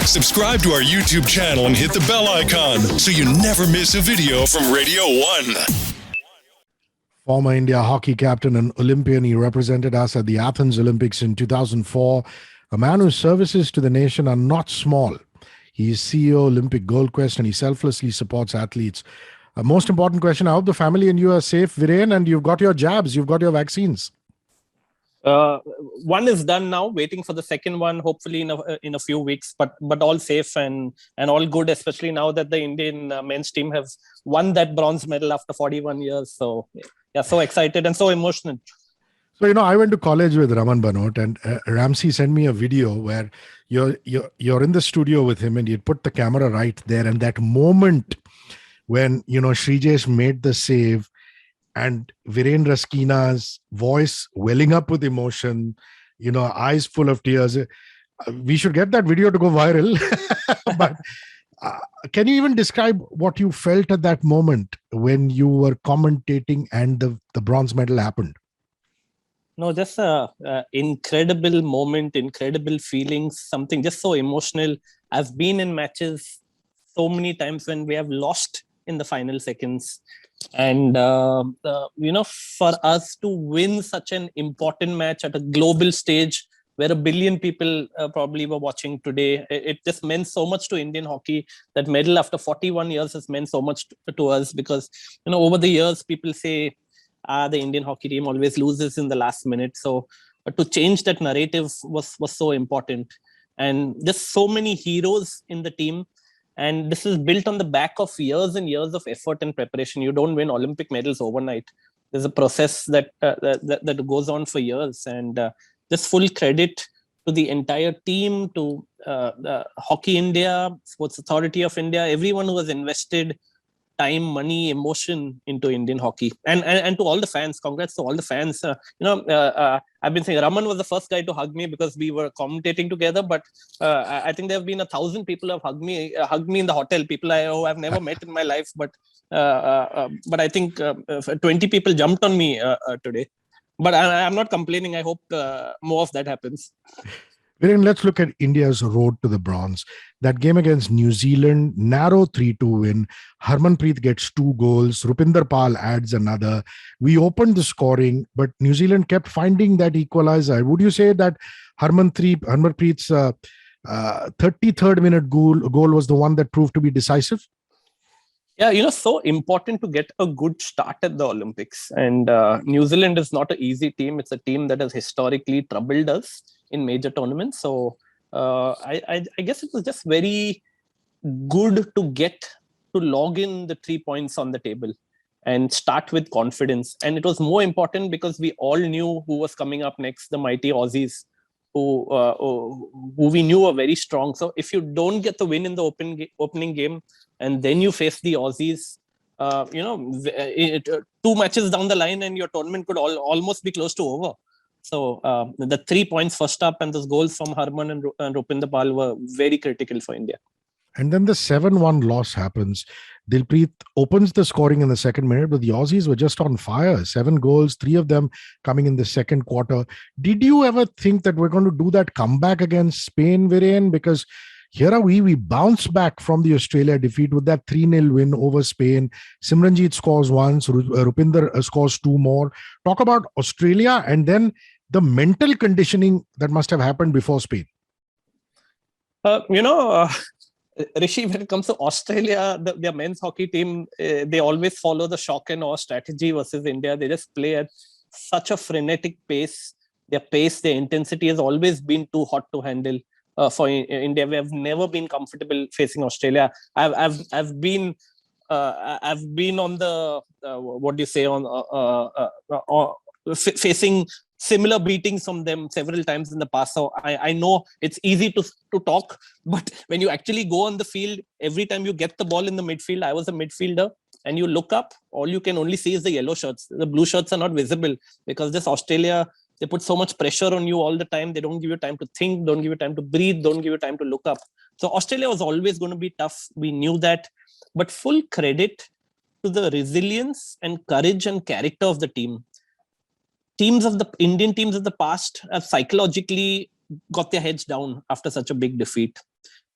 Subscribe to our YouTube channel and hit the bell icon so you never miss a video from Radio 1. Former India hockey captain and Olympian, he represented us at the Athens Olympics in 2004. A man whose services to the nation are not small. He is CEO, Olympic Gold Quest, and he selflessly supports athletes. Most important question, I hope the family and you are safe, Viren, and you've got your jabs, you've got your vaccines. One is done now, waiting for the second one, hopefully in a few weeks, but all safe and all good, especially now that the Indian men's team have won that bronze medal after 41 years. So, yeah, so excited and so emotional. So, I went to college with Raman Banot, and Ramsey sent me a video where you're in the studio with him and you put the camera right there. And that moment when, Srijesh made the save and Viren Rasquinha's voice welling up with emotion, eyes full of tears. We should get that video to go viral. But can you even describe what you felt at that moment when you were commentating and the bronze medal happened? No, just a incredible moment, incredible feelings, something just so emotional. I've been in matches so many times when we have lost in the final seconds. And, for us to win such an important match at a global stage where 1 billion people probably were watching today, it just meant so much to Indian hockey. That medal after 41 years has meant so much to us because, over the years, people say, the Indian hockey team always loses in the last minute. So to change that narrative was so important. And just so many heroes in the team. And this is built on the back of years and years of effort and preparation. You don't win Olympic medals overnight. There's a process that goes on for years. And just full credit to the entire team, to Hockey India, Sports Authority of India, everyone who has invested time, money, emotion into Indian hockey, and to all the fans. Congrats to all the fans. I've been saying Raman was the first guy to hug me because we were commentating together. But I think there have been 1,000 people who have hugged me in the hotel. People who I've never met in my life. But I think 20 people jumped on me today. But I'm not complaining. I hope more of that happens. Viren, let's look at India's road to the bronze. That game against New Zealand, narrow 3-2 win. Harmanpreet gets 2 goals. Rupinder Pal adds another. We opened the scoring, but New Zealand kept finding that equalizer. Would you say that Harmanpreet's 33rd minute goal was the one that proved to be decisive? Yeah, so important to get a good start at the Olympics. And New Zealand is not an easy team. It's a team that has historically troubled us in major tournaments. So I guess it was just very good to log in the 3 points on the table and start with confidence. And it was more important because we all knew who was coming up next, the mighty Aussies, who we knew were very strong. So if you don't get the win in the opening game and then you face the Aussies, 2 matches down the line and your tournament could almost be close to over. So the 3 points first up and those goals from Harman and Rupinder Pal were very critical for India. And then the 7-1 loss happens. Dilpreet opens the scoring in the second minute, but the Aussies were just on fire. 7 goals, 3 of them coming in the second quarter. Did you ever think that we're going to do that comeback against Spain, Viren? Because here are we bounce back from the Australia defeat with that 3-0 win over Spain. Simranjeet scores once, Rupinder scores 2 more. Talk about Australia and then the mental conditioning that must have happened before Spain. Hrishi, when it comes to Australia, their men's hockey team, they always follow the shock and awe strategy versus India. They just play at such a frenetic pace. Their intensity has always been too hot to handle for India. We have never been comfortable facing Australia. I've been on the what do you say on facing similar beatings from them several times in the past. So I know it's easy to talk, but when you actually go on the field, every time you get the ball in the midfield, I was a midfielder, and you look up, all you can only see is the yellow shirts. The blue shirts are not visible because this Australia, they put so much pressure on you all the time. They don't give you time to think, don't give you time to breathe, don't give you time to look up. So Australia was always going to be tough. We knew that, but full credit to the resilience and courage and character of the team. Indian teams of the past have psychologically got their heads down after such a big defeat.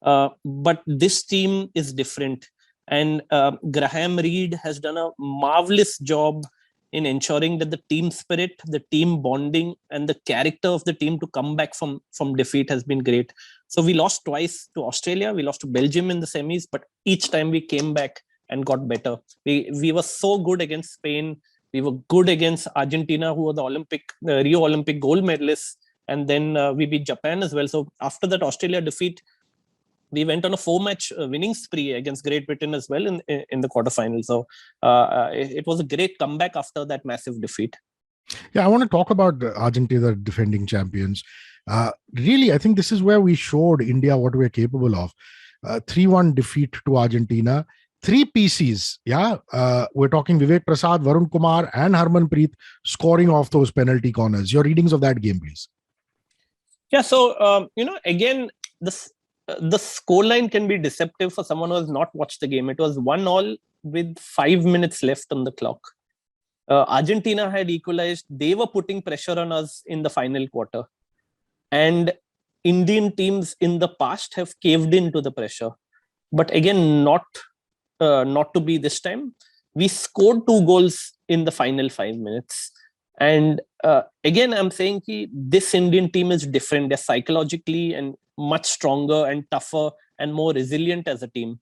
But this team is different. And Graham Reed has done a marvelous job in ensuring that the team spirit, the team bonding, and the character of the team to come back from defeat has been great. So we lost twice to Australia, we lost to Belgium in the semis, but each time we came back and got better. We were so good against Spain. We were good against Argentina, who were the Rio Olympic gold medalists. And then we beat Japan as well. So after that Australia defeat, we went on a 4-match winning spree against Great Britain as well in the quarterfinals. So it was a great comeback after that massive defeat. Yeah, I want to talk about Argentina, the defending champions. Really, I think this is where we showed India what we're capable of. 3-1 defeat to Argentina. 3 PCs, yeah. We're talking Vivek Prasad, Varun Kumar, and Harmanpreet scoring off those penalty corners. Your readings of that game, please. Yeah, so, again, the scoreline can be deceptive for someone who has not watched the game. It was 1-1 with 5 minutes left on the clock. Argentina had equalized. They were putting pressure on us in the final quarter. And Indian teams in the past have caved into the pressure. But again, not to be this time. We scored 2 goals in the final 5 minutes. And again, I'm saying this Indian team is different. They're psychologically and much stronger and tougher and more resilient as a team.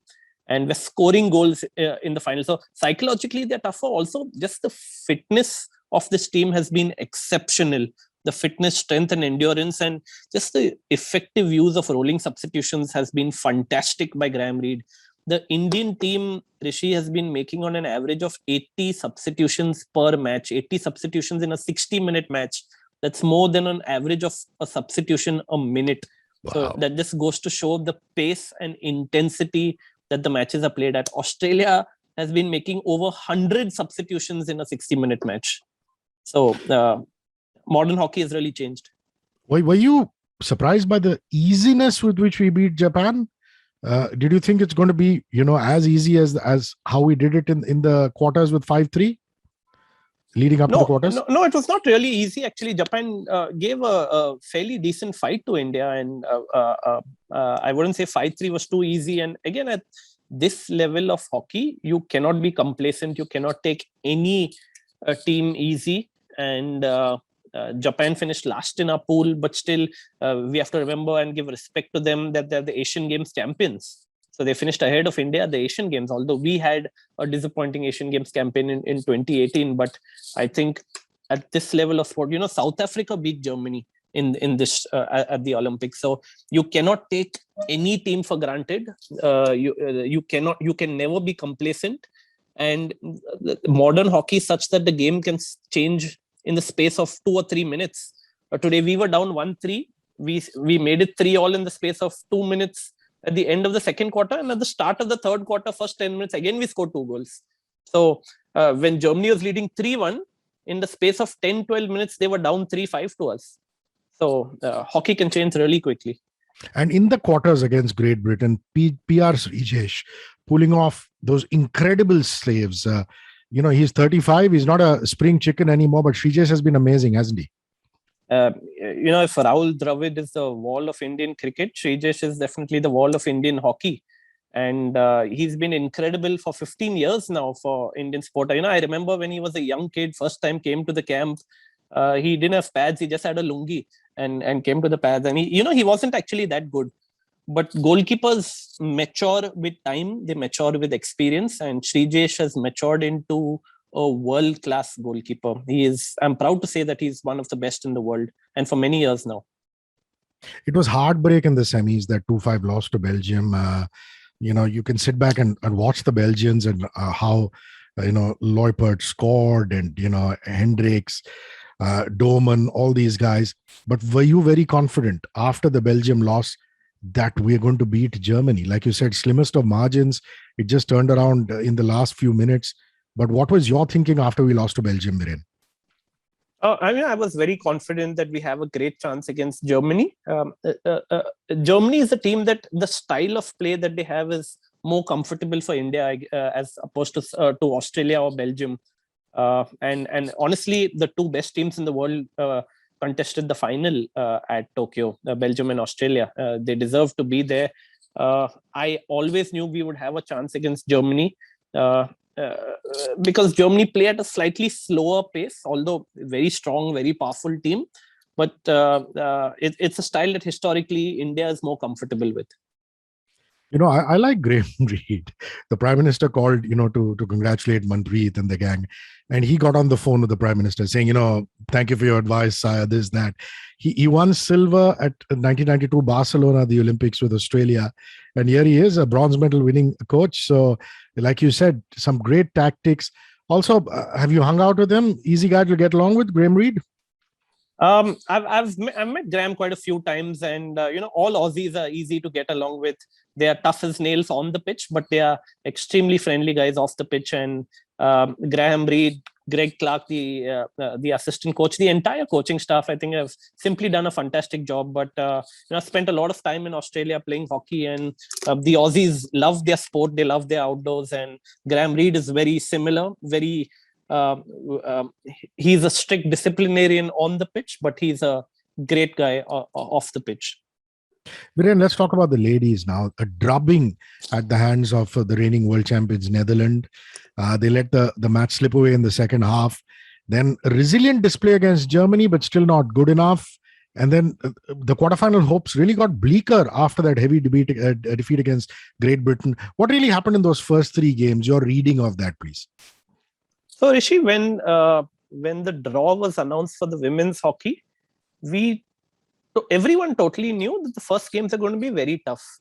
And we're scoring goals in the final. So psychologically, they're tougher. Also, just the fitness of this team has been exceptional. The fitness, strength, and endurance, and just the effective use of rolling substitutions has been fantastic by Graham Reed. The Indian team, Hrishi, has been making on an average of 80 substitutions per match, 80 substitutions in a 60-minute match. That's more than an average of a substitution a minute. Wow. So that just goes to show the pace and intensity that the matches are played at. Australia has been making over 100 substitutions in a 60-minute match. So modern hockey has really changed. Were you surprised by the easiness with which we beat Japan? Did you think it's going to be, as easy as how we did it in the quarters with 5-3 leading up to the quarters? No, it was not really easy. Actually, Japan gave a fairly decent fight to India, and I wouldn't say 5-3 was too easy. And again, at this level of hockey, you cannot be complacent. You cannot take any team easy. And Japan finished last in our pool, but still we have to remember and give respect to them that they're the Asian Games champions. So they finished ahead of India at the Asian Games, although we had a disappointing Asian Games campaign in 2018. But I think at this level of sport, South Africa beat Germany in this at the Olympics. So you cannot take any team for granted. You can never be complacent. And modern hockey is such that the game can change in the space of 2 or 3 minutes. Today we were down 1-3. We made it 3-all in the space of 2 minutes at the end of the second quarter, and at the start of the third quarter, first 10 minutes, again we scored 2 goals. So when Germany was leading 3-1, in the space of 10-12 minutes, they were down 3-5 to us. So hockey can change really quickly. And in the quarters against Great Britain, PR Srijesh pulling off those incredible saves. He's 35. He's not a spring chicken anymore, but Srijesh has been amazing, hasn't he? If Rahul Dravid is the wall of Indian cricket, Srijesh is definitely the wall of Indian hockey. And he's been incredible for 15 years now for Indian sport. I remember when he was a young kid, first time came to the camp, he didn't have pads. He just had a lungi and came to the pads. And he wasn't actually that good. But goalkeepers mature with time, they mature with experience, and Srijesh has matured into a world-class goalkeeper. I'm proud to say that he's one of the best in the world, and for many years now. It was heartbreak in the semis, that 2-5 loss to Belgium. You can sit back and watch the Belgians and how, Leupert scored, and, Hendricks, Doman, all these guys. But were you very confident after the Belgium loss that we're going to beat Germany? Like you said, slimmest of margins. It just turned around in the last few minutes. But what was your thinking after we lost to Belgium, Viren? I was very confident that we have a great chance against Germany. Germany is a team that the style of play that they have is more comfortable for India as opposed to Australia or Belgium. And honestly, the two best teams in the world, contested the final at Tokyo, Belgium and Australia. They deserve to be there. I always knew we would have a chance against Germany because Germany play at a slightly slower pace, although very strong, very powerful team. But it's a style that historically India is more comfortable with. I like Graham Reed. The Prime Minister called, to congratulate Manpreet and the gang. And he got on the phone with the Prime Minister saying, thank you for your advice, sire, this, that. He won silver at 1992 Barcelona, the Olympics with Australia. And here he is, a bronze medal winning coach. So, like you said, some great tactics. Also, have you hung out with him? Easy guy to get along with, Graham Reed? I've met Graham quite a few times, and all Aussies are easy to get along with. They are tough as nails on the pitch, but they are extremely friendly guys off the pitch. And Graham Reed, Greg Clark, the assistant coach, the entire coaching staff, I think, have simply done a fantastic job. But I spent a lot of time in Australia playing hockey, and the Aussies love their sport, they love their outdoors, and Graham Reed is very similar, very. He's a strict disciplinarian on the pitch, but he's a great guy off the pitch. Viren, let's talk about the ladies now. A drubbing at the hands of the reigning world champions, Netherlands. They let the match slip away in the second half. Then a resilient display against Germany, but still not good enough. And then the quarterfinal hopes really got bleaker after that heavy defeat against Great Britain. What really happened in those first three games? Your reading of that, please. So, Hrishi, when the draw was announced for the women's hockey, everyone totally knew that the first games are going to be very tough.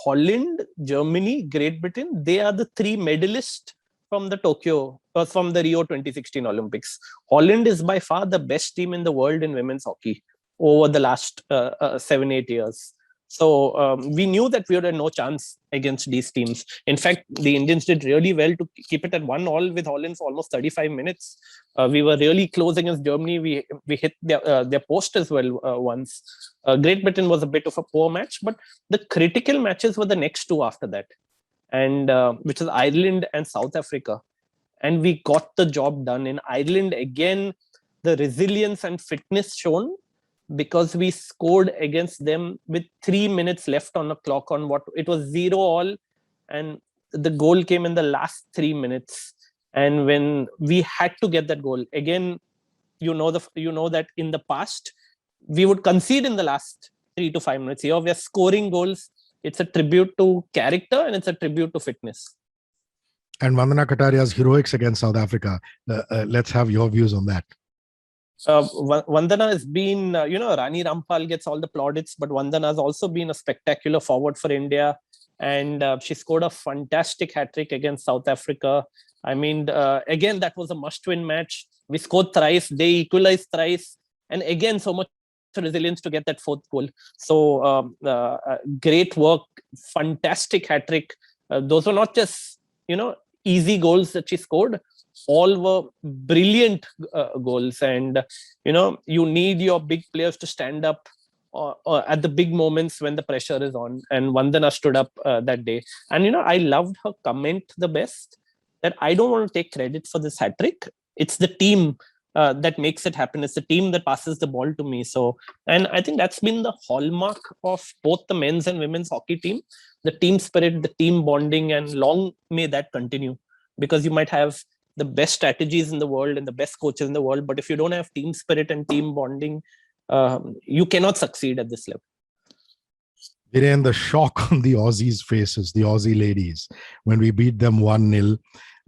Holland, Germany, Great Britain, they are the three medalists from the Rio 2016 Olympics. Holland is by far the best team in the world in women's hockey over the last 7-8 years. So we knew that we had no chance against these teams. In fact, the Indians did really well to keep it at 1-1 with Holland for almost 35 minutes. We were really close against Germany. We hit their post as well once. Great Britain was a bit of a poor match, but the critical matches were the next two after that, and which is Ireland and South Africa. And we got the job done. In Ireland, again, the resilience and fitness shown, because we scored against them with 3 minutes left on the clock on what it was 0-all, and the goal came in the last 3 minutes. And when we had to get that goal again, that in the past we would concede in the last 3 to 5 minutes. Here we are scoring goals. It's a tribute to character and it's a tribute to fitness. And Vandana Kataria's heroics against South Africa. Let's have your views on that. Vandana has been, Rani Rampal gets all the plaudits, but Vandana has also been a spectacular forward for India. And she scored a fantastic hat-trick against South Africa. I mean, again, that was a must-win match. We scored thrice, they equalized thrice. And again, so much resilience to get that fourth goal. So great work, fantastic hat-trick. Those were not just, easy goals that she scored. All were brilliant goals, and you need your big players to stand up at the big moments when the pressure is on, and Vandana stood up that day. And I loved her comment the best, that I don't want to take credit for this hat trick. It's the team that makes it happen. It's the team that passes the ball to me. So, and I think that's been the hallmark of both the men's and women's hockey team, the team spirit, the team bonding, and long may that continue, because you might have the best strategies in the world and the best coaches in the world, but if you don't have team spirit and team bonding, you cannot succeed at this level. Viren, the shock on the Aussies' faces, the Aussie ladies, when we beat them 1-0.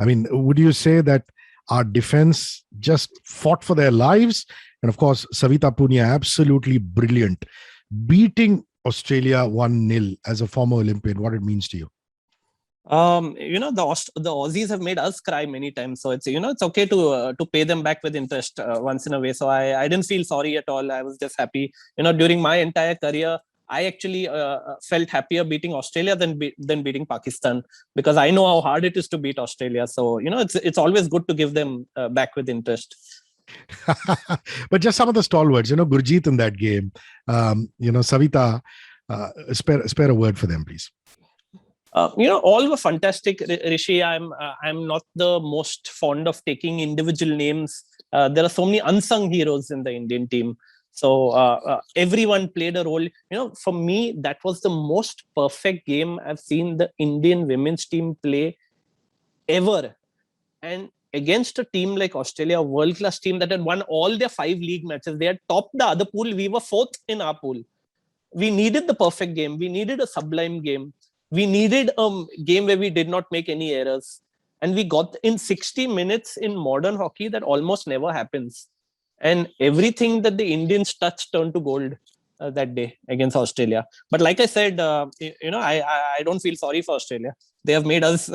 I mean, would you say that our defense just fought for their lives? And of course, Savita Punia, absolutely brilliant, beating Australia 1-0 as a former Olympian, what it means to you? The Aussies have made us cry many times, so it's it's okay to pay them back with interest once in a way. So I didn't feel sorry at all. I was just happy. During my entire career, I actually felt happier beating Australia than beating Pakistan, because I know how hard it is to beat Australia. So it's always good to give them back with interest. But just some of the stalwarts, Gurjeet in that game, Savita, spare a word for them, please. All were fantastic. Hrishi, I'm not the most fond of taking individual names. There are so many unsung heroes in the Indian team. So everyone played a role. For me, that was the most perfect game I've seen the Indian women's team play ever. And against a team like Australia, a world-class team that had won all their 5 league matches, they had topped the other pool. We were 4th in our pool. We needed the perfect game. We needed a sublime game. We needed a game where we did not make any errors. And we got in 60 minutes in modern hockey that almost never happens. And everything that the Indians touched turned to gold that day against Australia. But like I said, I don't feel sorry for Australia. They have made us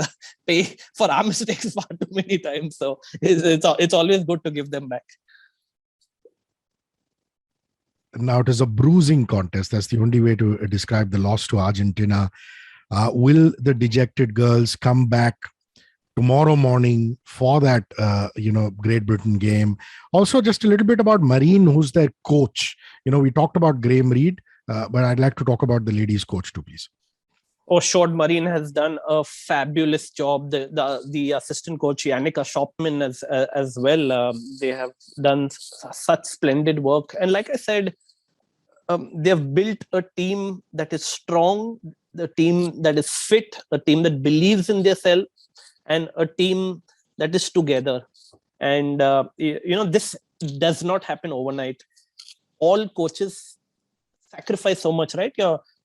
pay for our mistakes far too many times. So it's always good to give them back. Now it is a bruising contest. That's the only way to describe the loss to Argentina. Will the dejected girls come back tomorrow morning for that, Great Britain game? Also, just a little bit about Marine, who's their coach. We talked about Graham Reed, but I'd like to talk about the ladies' coach too, please. Oh, Short Marine has done a fabulous job. The assistant coach Yannicka Shopman as well. They have done such splendid work. And like I said, they've built a team that is strong, a team that is fit, a team that believes in themselves, and a team that is together. And this does not happen overnight. All coaches sacrifice so much, right?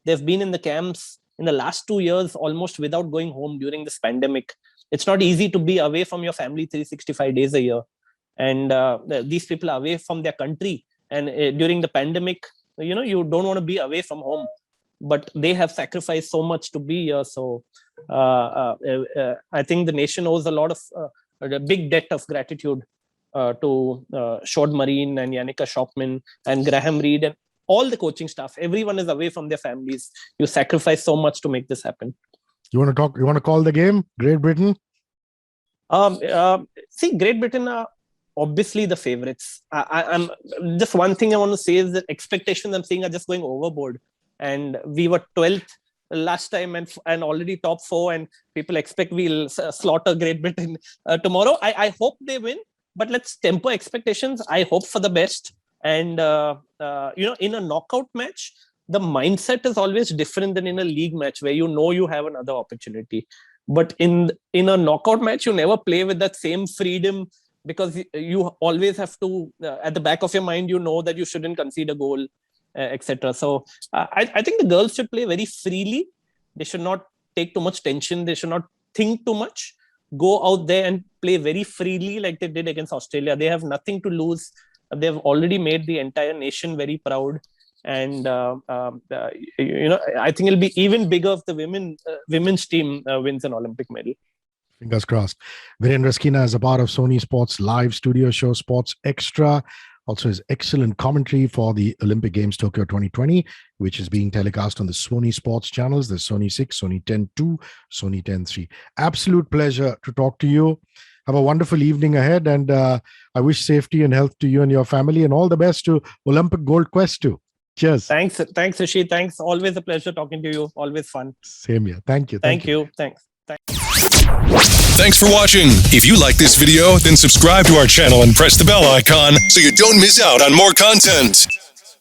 They've been in the camps in the last 2 years almost without going home during this pandemic. It's not easy to be away from your family 365 days a year. And these people are away from their country. And during the pandemic, you don't want to be away from home. But they have sacrificed so much to be here. So I think the nation owes a big debt of gratitude to Short Marine and Yannicka Shopman and Graham Reed and all the coaching staff. Everyone is away from their families. You sacrifice so much to make this happen. You want to call the game, Great Britain? Great Britain are obviously the favorites. I'm just one thing I want to say is that expectations I'm seeing are just going overboard. And we were 12th last time and already top 4, and people expect we'll slaughter Great Britain tomorrow. I hope they win, but let's temper expectations. I hope for the best. And, in a knockout match, the mindset is always different than in a league match where you have another opportunity. But in a knockout match, you never play with that same freedom because you always have to, at the back of your mind, that you shouldn't concede a goal, etc. So I think the girls should play very freely. They should not take too much tension. They should not think too much. Go out there and play very freely like they did against Australia. They have nothing to lose. They've already made the entire nation very proud. And, I think it'll be even bigger if the women's team wins an Olympic medal. Fingers crossed. Viren Rasquinha is a part of Sony Sports live studio show Sports Extra. Also his excellent commentary for the Olympic Games Tokyo 2020, which is being telecast on the Sony Sports channels. There's Sony 6, Sony 10.2, Sony 10.3. Absolute pleasure to talk to you. Have a wonderful evening ahead, and I wish safety and health to you and your family, and all the best to Olympic Gold Quest too. Cheers. Thanks, Hrishi. Thanks. Always a pleasure talking to you. Always fun. Same here. Thank you. Thank you. Thanks. Thanks for watching. If you like this video, then subscribe to our channel and press the bell icon so you don't miss out on more content.